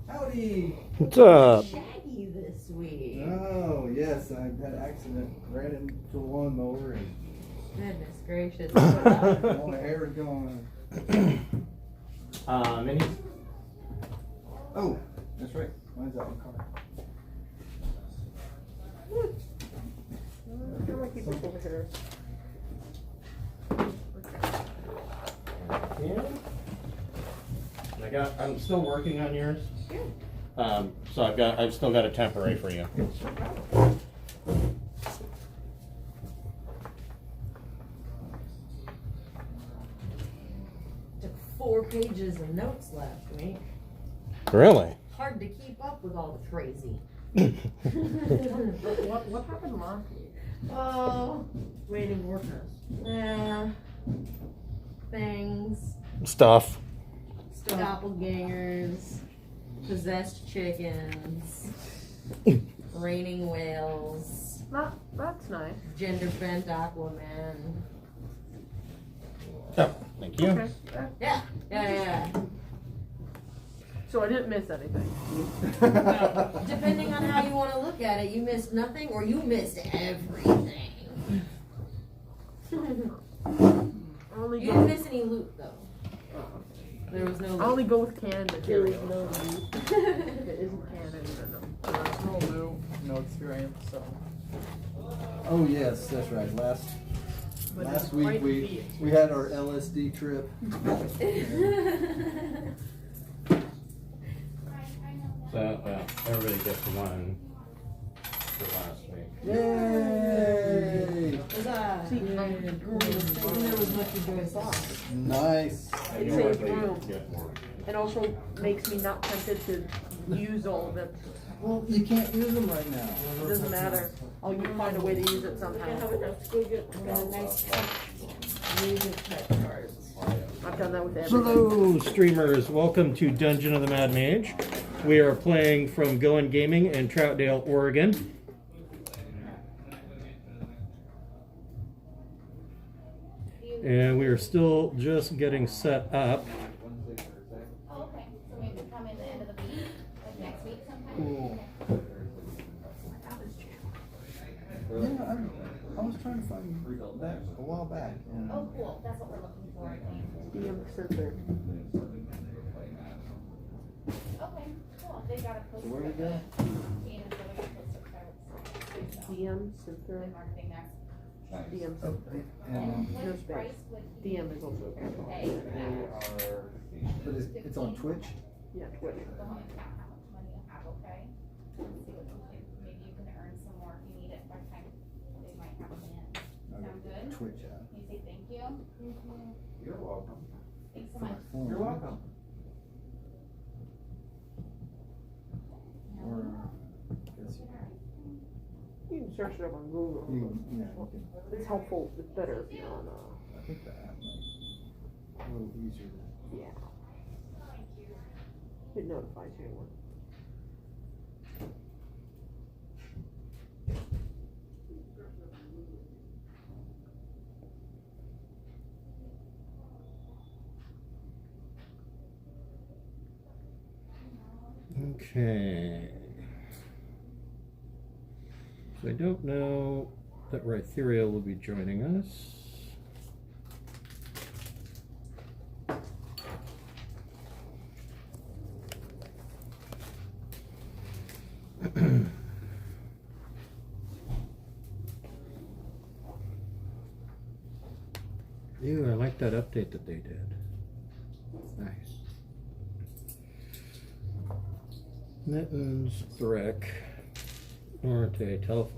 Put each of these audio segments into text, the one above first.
Howdy! What's up? Shaggy this week. Oh, yes, I had an accident, ran into a lawnmower and Goodness gracious. all my hair is gone. Mini? Oh, that's right. Mine's out in the car. I like keep this over here. Yeah. I'm still working on yours. So I've still got a temporary for you. Took 4 pages of notes last week. Really? Hard to keep up with all the crazy. What happened last week? Oh, Waiting workers. things, Stuff. doppelgangers, possessed chickens, raining whales, That's nice. gender bent Aquaman. Oh, thank you. Okay. Yeah. So I didn't miss anything. Depending on how you want to look at it, you missed nothing or you missed everything. Only You go. didn't miss any loot though. There was no I loot. only go with canned material. There was no loot. If it isn't canned, then no. No loot, no experience, so. Oh, yes, that's right. Last week we had our LSD trip. So, everybody gets one for last week. Yay! Huzzah. See, And there was much to joy sauce. Nice. It saves room. It also makes me not tempted to use all of it. Well, you can't use them right now. It doesn't matter. I'll find a way to use it somehow. I've done that with everything. Hello, streamers. Welcome to Dungeon of the Mad Mage. We are playing from Goin Gaming in Troutdale, Oregon. And we are still just getting set up. Oh, okay. So maybe come in the end of the week, like next week sometime? Cool. Yeah, I was trying to find that a while back. And Oh, cool. That's what we're looking for, I think. DM center. Okay, cool. They got a poster. where we go? Ian is really good poster cards. DM center. The marketing next. DM Oh, center. and, What no space. price would he DM is also pay for that? but it's on Twitch? Yeah, Twitch. The one that's not how much money you have, okay? Let's see what you can, maybe you can earn some more if you need it by the time they might have them in. Sound good? Twitch, yeah. Can you say thank you? You're welcome. Thanks so much. You're welcome. Or, guess You can search it up on Google. It's helpful. It's better if you're on. I think the app might a little easier. Yeah. It notifies you when. Okay. So I don't know that Rytheria will be joining us. Ew, I like that update that they did. Nice. Mittens, Thrick, Norte, Telfar,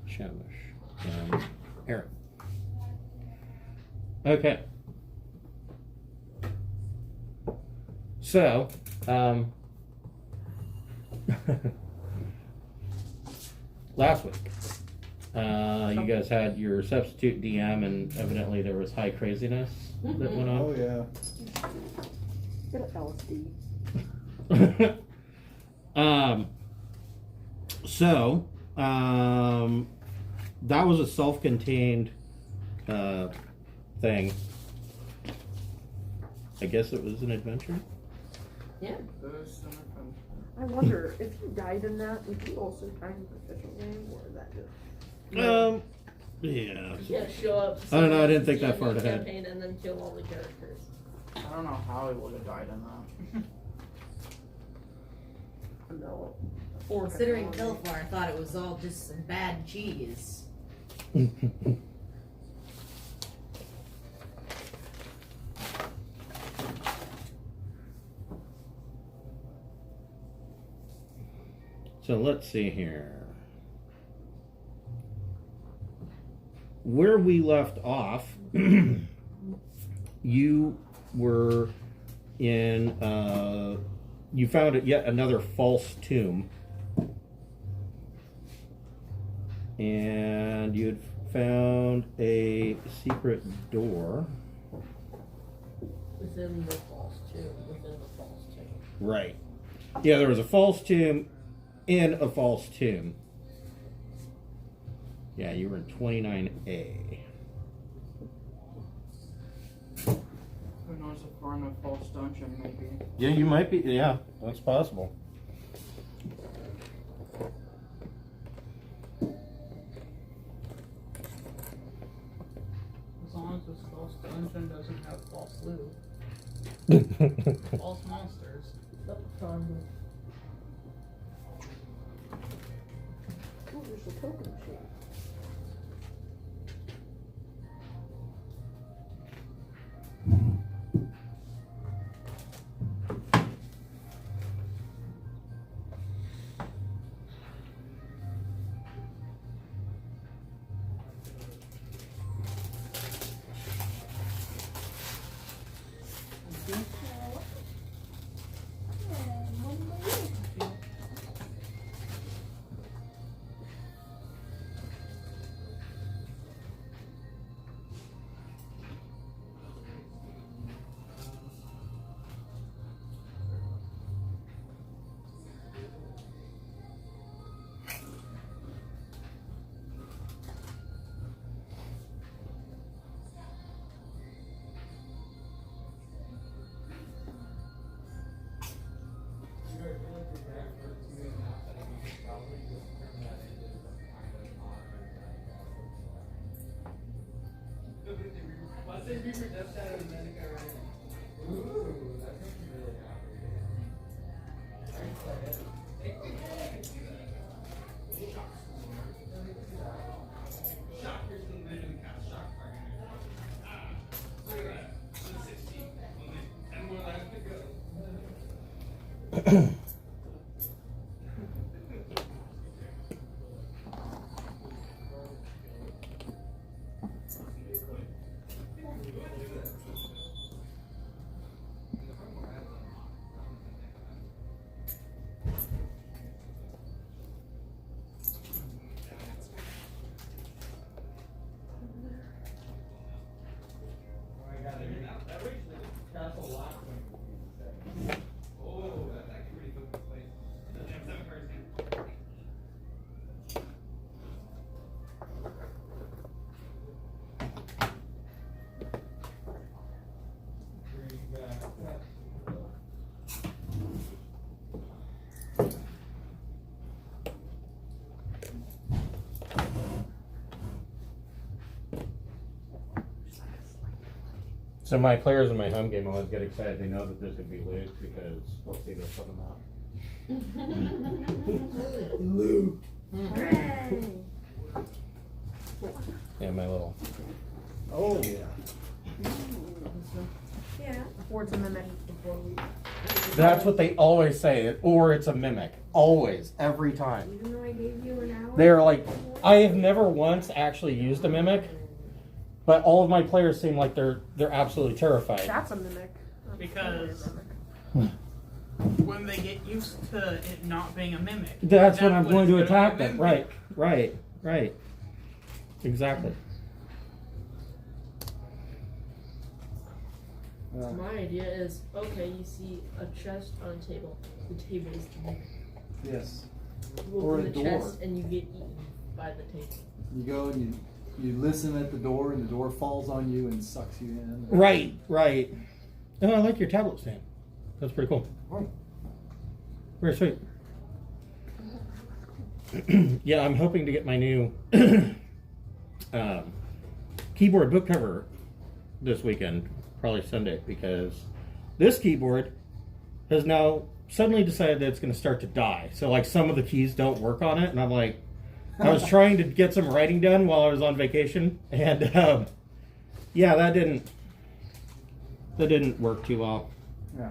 Shamish, and Aaron. Okay. So, last week, you guys had your substitute DM, and evidently there was high craziness that went on. Oh, yeah. Get an LSD. So, that was a self-contained thing. I guess it was an adventure. Yeah. I wonder if you died in that, would you also die in the official game, or is that just? Yeah. You gotta show up. I don't know, I didn't think that far ahead. Campaign and then kill all the characters. I don't know how he would have died in that. No. Considering Belfar, I thought it was all just some bad cheese. So let's see here. Where we left off, you were in, you found yet another false tomb. And you'd found a secret door. Within the false tomb. Right. Yeah, there was a false tomb in a false tomb. Yeah, you were in 29A. Who knows if we're in a false dungeon, maybe. Yeah, you might be. Yeah, that's possible. As long as this false dungeon doesn't have false loot. False monsters. Oh, there's a token machine. So my players in my home game always get excited. They know that there's going to be loot because we'll see this on the map. Loot. Hooray! Yeah, my little. Oh, yeah. Yeah. Or it's a mimic. That's what they always say, or it's a mimic. Always, every time. Even though I gave you an hour. They're like, I have never once actually used a mimic, but all of my players seem like they're absolutely terrified. That's a mimic. Because when they get used to it not being a mimic, That's when I'm going to it's attack gonna be them. a mimic. Right. Exactly. My idea is, okay, you see a chest on a table. The table is the Yes. You Or open a the door. chest and you get eaten by the table. You go and you listen at the door, and the door falls on you and sucks you in. Right, right. Oh, I like your tablet stand. That's pretty cool. Oh. Very sweet. Yeah, I'm hoping to get my new keyboard book cover this weekend, probably Sunday, because this keyboard has now suddenly decided that it's going to start to die. So, like, some of the keys don't work on it, and I'm like, I was trying to get some writing done while I was on vacation, and yeah, that didn't work too well. Yeah.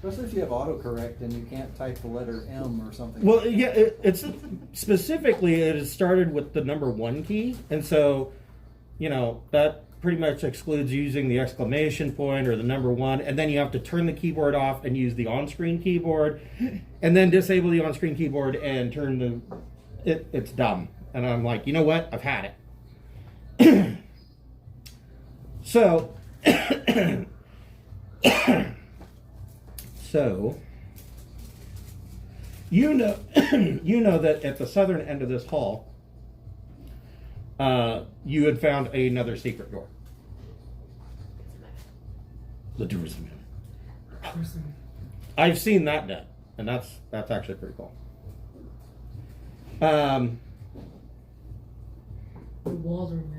Especially if you have autocorrect and you can't type the letter M or something. Well, yeah, it's specifically it has started with the number 1 key, and so, you know, that pretty much excludes using the exclamation point or the number 1, and then you have to turn the keyboard off and use the on-screen keyboard, and then disable the on-screen keyboard and turn the. It's dumb, and I'm like, you know what? I've had it. So. So, you know that at the southern end of this hall, you had found another secret door. The door's a man. I've seen that done, and that's actually pretty cool. The walls are metal.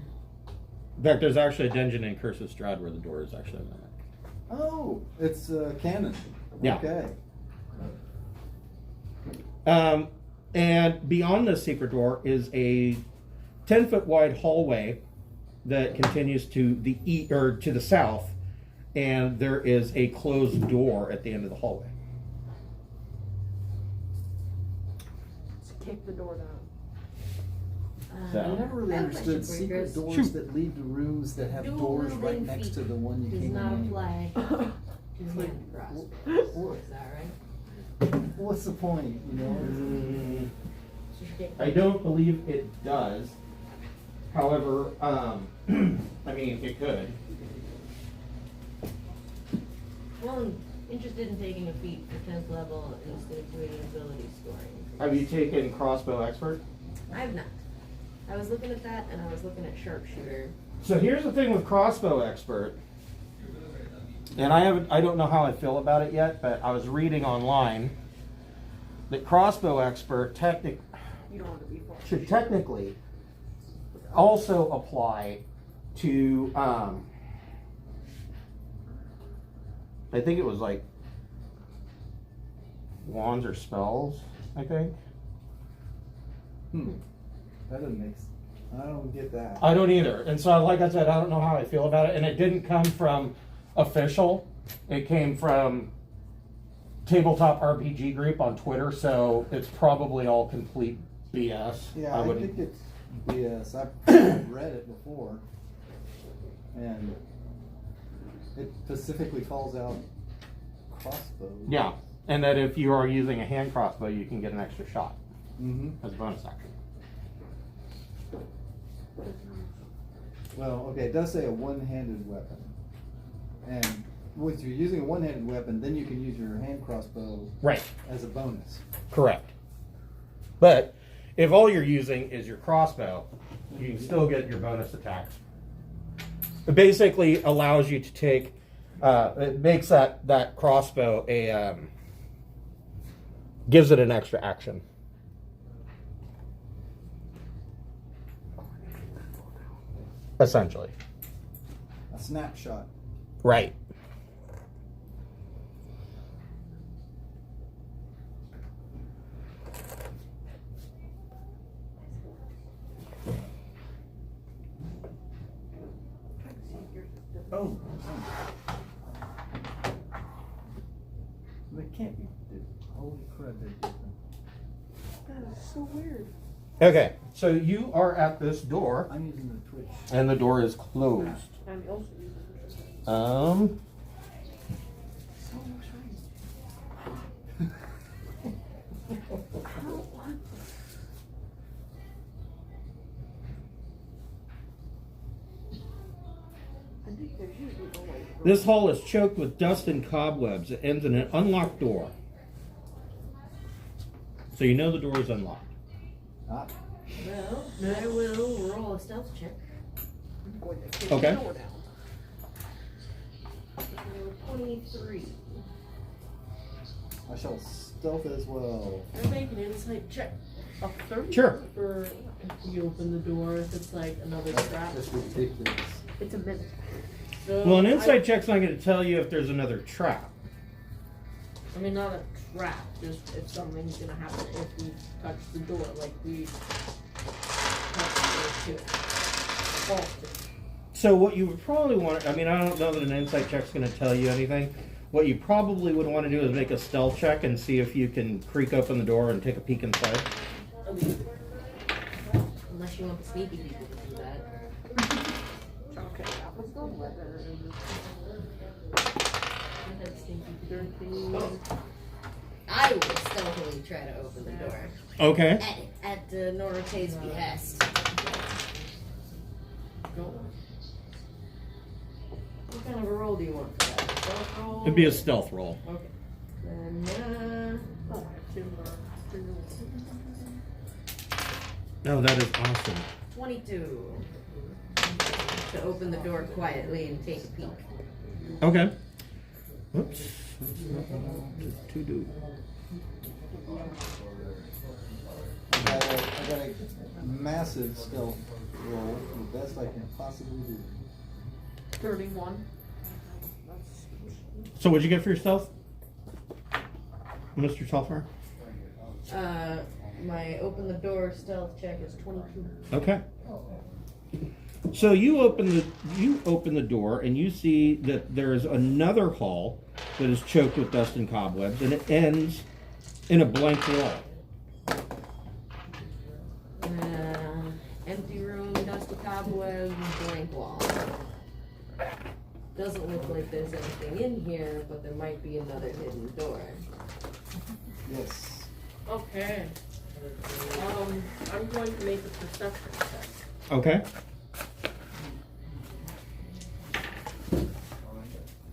In fact, there's actually a dungeon in Curse of Strahd where the door is actually metal. Oh, it's canon. Yeah. Okay. And beyond this secret door is a 10-foot wide hallway that continues to the to the south, and there is a closed door at the end of the hallway. Let's kick the door down. So- I never really I have a understood question for you, secret Chris. doors Shoot. that lead to rooms that have Dual doors right wielding next feat to the one you does came not in. apply to hand crossbows. Is that right? What's the point, you know? So you get- I don't believe it does. However, I mean, it could. Well, I'm interested in taking a feat for 10th level instead of doing an ability scoring. Have you taken crossbow expert? I have not. I was looking at that, and I was looking at sharpshooter. So here's the thing with crossbow expert, and I don't know how I feel about it yet, but I was reading online that crossbow expert You don't want to be far. should technically also apply to I think it was like wands or spells, I think. That doesn't make sense. I don't get that. I don't either. And so, like I said, I don't know how I feel about it. And it didn't come from official. It came from Tabletop RPG Group on Twitter. So it's probably all complete BS. Yeah, I wouldn't. think it's BS. I've read it before. And it specifically calls out crossbows. Yeah. And that if you are using a hand crossbow, you can get an extra shot Mm-hmm. as a bonus action. Well, okay, it does say a one-handed weapon. And if you're using a one-handed weapon, then you can use your hand crossbow Right. as a bonus. Correct. But if all you're using is your crossbow, you can still get your bonus attacks. It basically allows you to take, it makes that crossbow a, gives it an extra action. Essentially. A snapshot. Right. Oh. They can't be different. Holy crap, they're different. That is so weird. Okay, so you are at this door, I'm using the Twitch. and the door is closed. I'm also using this. So much I think there's usually always This hall is choked with dust and cobwebs. It ends in an unlocked door. So you know the door is unlocked. Ah, Well, I will roll a stealth check. I'm going to kick Okay. the door down. 23. I shall stealth as well. I make an insight check. A 30? Sure. For if you open the door, if it's like another trap. That's ridiculous. It's a minute. So Well, an insight check's not going to tell you if there's another trap. I mean, not a trap, just if something's gonna happen if we touch the door, like we touch the door too. So what you would probably want, I mean, I don't know that an insight check's going to tell you anything. What you probably would want to do is make a stealth check and see if you can creak open the door and take a peek inside. Unless you want the sneaky people to do that. Okay, that was the letter. I will stealthily try to open the door. Okay. At Norite's behest. What kind of a roll do you want for that? Stealth roll? It'd be a stealth roll. Okay. Then, Oh, that is awesome. 22. To open the door quietly and take a peek. Okay. Whoops. To do. I got a massive stealth roll, the best I can possibly do. 31. So what'd you get for your stealth, Mr. Telfer? My open the door stealth check is 22. Okay. So you open the door and you see that there is another hall that is choked with dust and cobwebs, and it ends in a blank wall. Empty room, dusty cobwebs, blank wall. Doesn't look like there's anything in here, but there might be another hidden door. Yes. Okay. I'm going to make a perception check. Okay.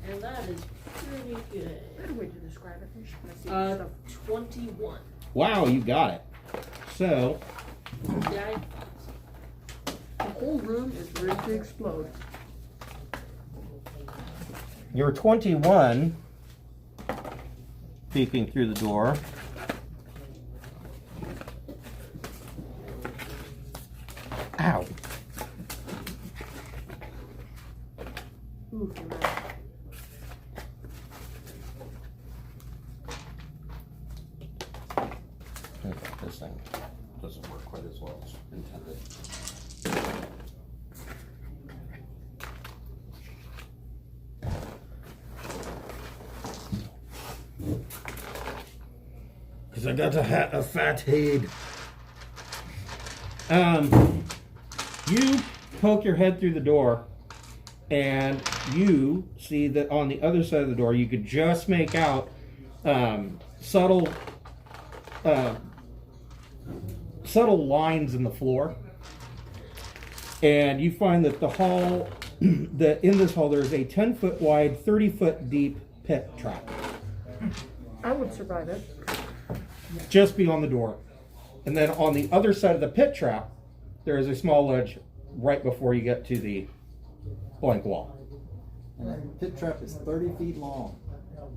And that is pretty good. Good way to describe it. I see 21. Wow, you got it. So Yeah, the whole room is ready to explode. you're 21, peeking through the door. Ow. Ooh, man. Okay, this thing doesn't work quite as well as intended. Because I got a fat head. You poke your head through the door, and you see that on the other side of the door, you could just make out subtle lines in the floor. And you find that the hall, that in this hall, there is a 10-foot wide, 30-foot deep pit trap I would survive it. just beyond the door. And then on the other side of the pit trap, there is a small ledge right before you get to the blank wall. And that pit trap is 30 feet long.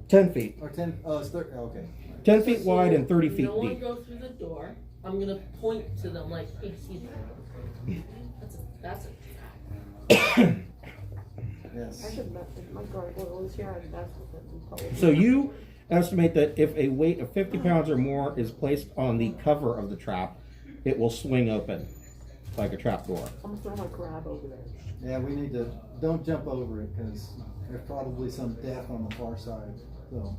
10 feet. Or 10, oh, it's 30, okay. 10 feet wide and 30 feet no one deep. go through the door. I'm gonna point to them like, hey, see that? That's a Yes. I should bet if my gargoyle was here, I'd mess with it and tell him. So you estimate that if a weight of 50 pounds or more is placed on the cover of the trap, it will swing open like a trap door. I'm gonna throw my crab over there. Yeah, we need to, don't jump over it, because there's probably some death on the far side, so.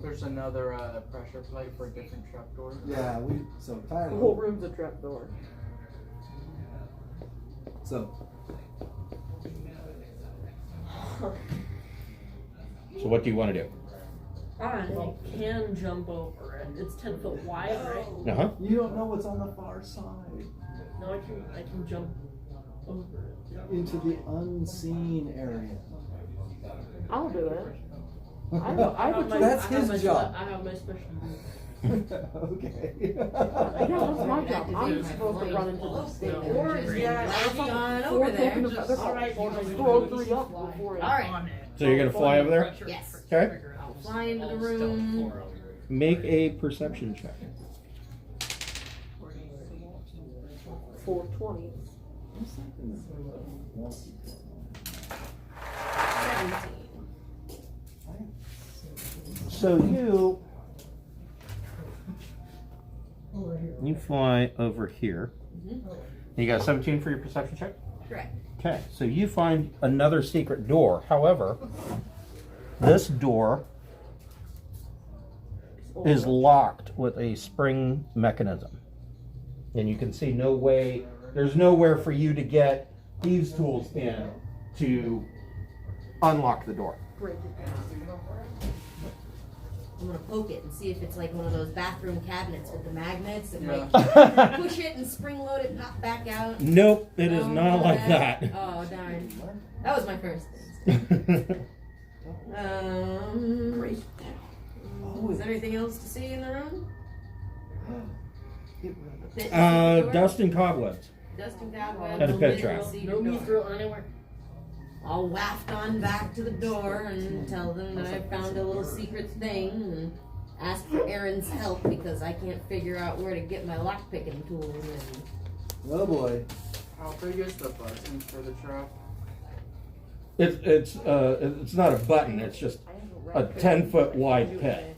There's another pressure plate for a different trapdoor. Yeah, so The Tyler, whole room's a trap door. so, So what do you want to do? I can jump over it. It's 10 foot wide, right? Uh-huh. you don't know what's on the far side. No, I can jump over it. Into the unseen area. I'll do it. I have a That's I have his my job. I have my special. Okay. Yeah, that's my job. I'm supposed to run into the state. Or is that last on over there? Alright, throw 3 up before it. Alright. On it. So you're gonna fly over there? Yes. Okay. I'll fly into the room. Make a perception check. 420. 17. So you fly over here. You got 17 for your perception check? Correct. Okay, so you find another secret door. However, this door is locked with a spring mechanism. And you can see there's nowhere for you to get thieves' tools in to unlock the door. I'm gonna poke it and see if it's like one of those bathroom cabinets with the magnets and Yeah. like push it and spring load it, pop back out. Nope, it is Oh, not like that. Oh darn. That was my first is there anything else to see in the room? Dust and cobwebs. Dust and cobwebs. And a pit trap. No mithril anywhere. I'll waft on back to the door and tell them that I found a little secret thing and ask for Aaron's help because I can't figure out where to get my lockpicking tools and Oh boy. How big is the button for the trap? It's not a button, it's just a 10-foot wide pit.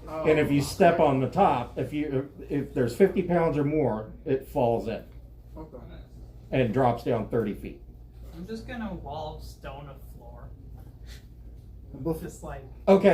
Oh, And if you step on the top, if there's 50 pounds or more, it falls in Okay. and drops down 30 feet. I'm just gonna wall of stone a floor. Just like Okay.